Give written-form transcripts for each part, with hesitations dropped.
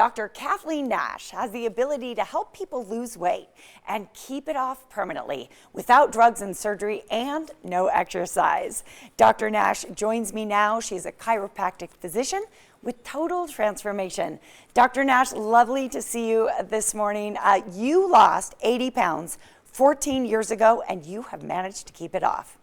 Dr. Kathleen Nash has the ability to help people lose weight and keep it off permanently without drugs and surgery and no exercise. Dr. Nash joins me now. She's a chiropractic physician with total transformation. Dr. Nash, lovely to see you this morning. You lost 80 pounds 14 years ago, and you have managed to keep it off.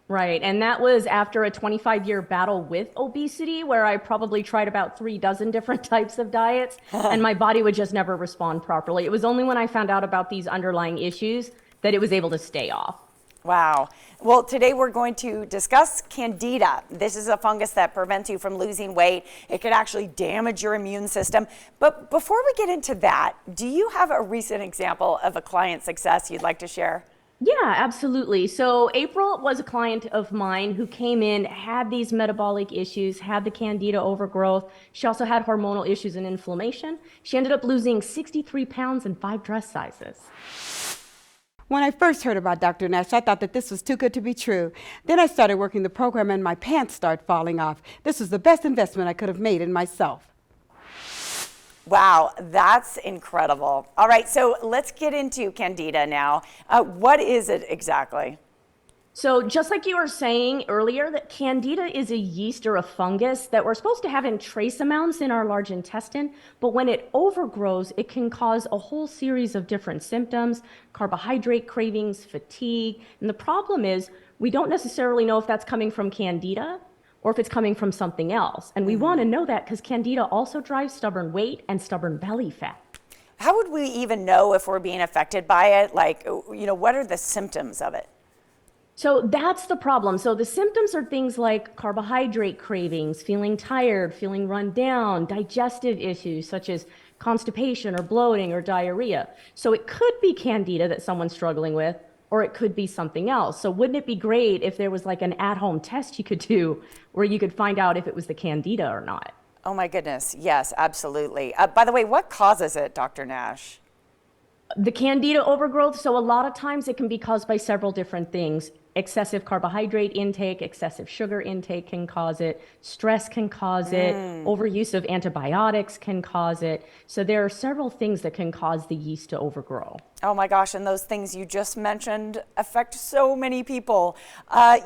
Right, and that was after a 25-year battle with obesity, where I probably tried about 3 dozen different types of diets, and my body would just never respond properly. It was only when I found out about these underlying issues that it was able to stay off. Wow. Well, today we're going to discuss candida. This is a fungus that prevents you from losing weight. It could actually damage your immune system. But before we get into that, do you have a recent example of a client success you'd like to share? Yeah, absolutely. So April was a client of mine who came in, had these metabolic issues, had the candida overgrowth. She also had hormonal issues and inflammation. She ended up losing 63 pounds in 5 dress sizes. When I first heard about Dr. Nash, I thought that this was too good to be true. Then I started working the program and my pants started falling off. This was the best investment I could have made in myself. Wow, that's incredible. All right, so let's get into candida now. What is it exactly? So just like you were saying earlier, that candida is a yeast or a fungus that we're supposed to have in trace amounts in our large intestine, but when it overgrows, it can cause a whole series of different symptoms, carbohydrate cravings, fatigue, and the problem is we don't necessarily know if that's coming from candida or if it's coming from something else. And we want to know that because candida also drives stubborn weight and stubborn belly fat. How would we even know if we're being affected by it? Like, what are the symptoms of it? So that's the problem. So the symptoms are things like carbohydrate cravings, feeling tired, feeling run down, digestive issues such as constipation or bloating or diarrhea. So it could be candida that someone's struggling with, or it could be something else. So wouldn't it be great if there was like an at-home test you could do where you could find out if it was the candida or not? Oh my goodness, yes, absolutely. By the way, what causes it, Dr. Nash? The candida overgrowth, so a lot of times it can be caused by several different things. Excessive carbohydrate intake, excessive sugar intake can cause it, stress can cause it, overuse of antibiotics can cause it. So there are several things that can cause the yeast to overgrow. Oh my gosh, and those things you just mentioned affect so many people.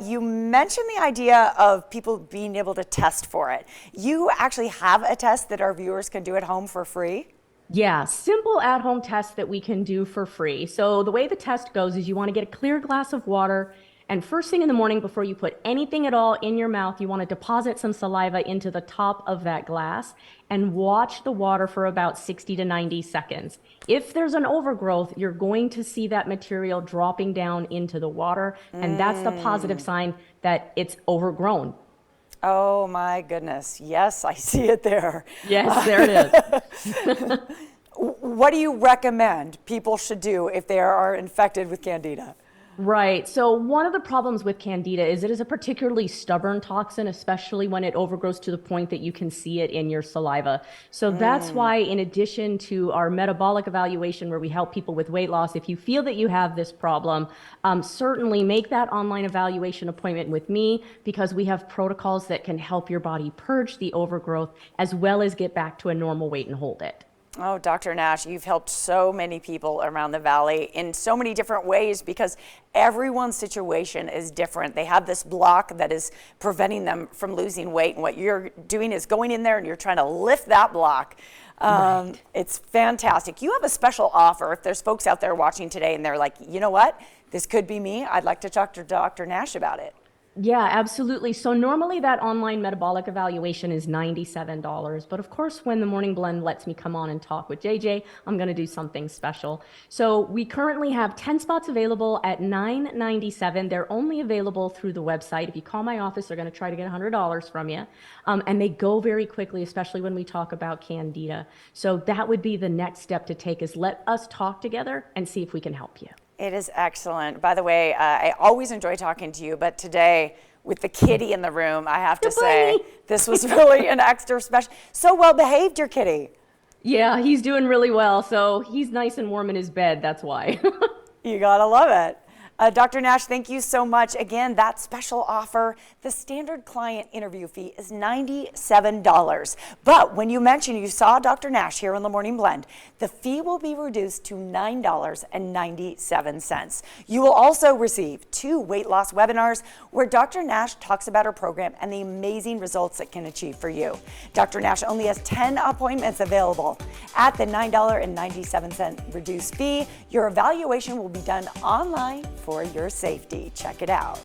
You mentioned the idea of people being able to test for it. You actually have a test that our viewers can do at home for free? Yeah, simple at-home test that we can do for free. So the way the test goes is you want to get a clear glass of water, and first thing in the morning before you put anything at all in your mouth, you want to deposit some saliva into the top of that glass and watch the water for about 60 to 90 seconds. If there's an overgrowth, you're going to see that material dropping down into the water, and that's the positive sign that it's overgrown. Oh my goodness. Yes, I see it there. Yes, there it is. What do you recommend people should do if they are infected with candida? Right. So one of the problems with candida is it is a particularly stubborn toxin, especially when it overgrows to the point that you can see it in your saliva. So that's why, in addition to our metabolic evaluation where we help people with weight loss, if you feel that you have this problem, certainly make that online evaluation appointment with me, because we have protocols that can help your body purge the overgrowth as well as get back to a normal weight and hold it. Oh, Dr. Nash, you've helped so many people around the valley in so many different ways because everyone's situation is different. They have this block that is preventing them from losing weight, and what you're doing is going in there and you're trying to lift that block. Right. It's fantastic. You have a special offer. If there's folks out there watching today and they're like, you know what, this could be me, I'd like to talk to Dr. Nash about it. Yeah, absolutely. So normally that online metabolic evaluation is $97. But of course, when the Morning Blend lets me come on and talk with JJ, I'm going to do something special. So we currently have 10 spots available at $997. They're only available through the website. If you call my office, they're going to try to get $100 from you. And they go very quickly, especially when we talk about candida. So that would be the next step to take, is let us talk together and see if we can help you. It is excellent. By the way, I always enjoy talking to you, but today, with the kitty in the room, I have to say, this was really an extra special. So well behaved, your kitty. Yeah, he's doing really well. So he's nice and warm in his bed. That's why. You gotta love it. Dr. Nash, thank you so much. Again, that special offer, the standard client interview fee is $97. But when you mention you saw Dr. Nash here on the Morning Blend, the fee will be reduced to $9.97. You will also receive 2 weight loss webinars where Dr. Nash talks about her program and the amazing results it can achieve for you. Dr. Nash only has 10 appointments available. At the $9.97 reduced fee, your evaluation will be done online for your safety. Check it out.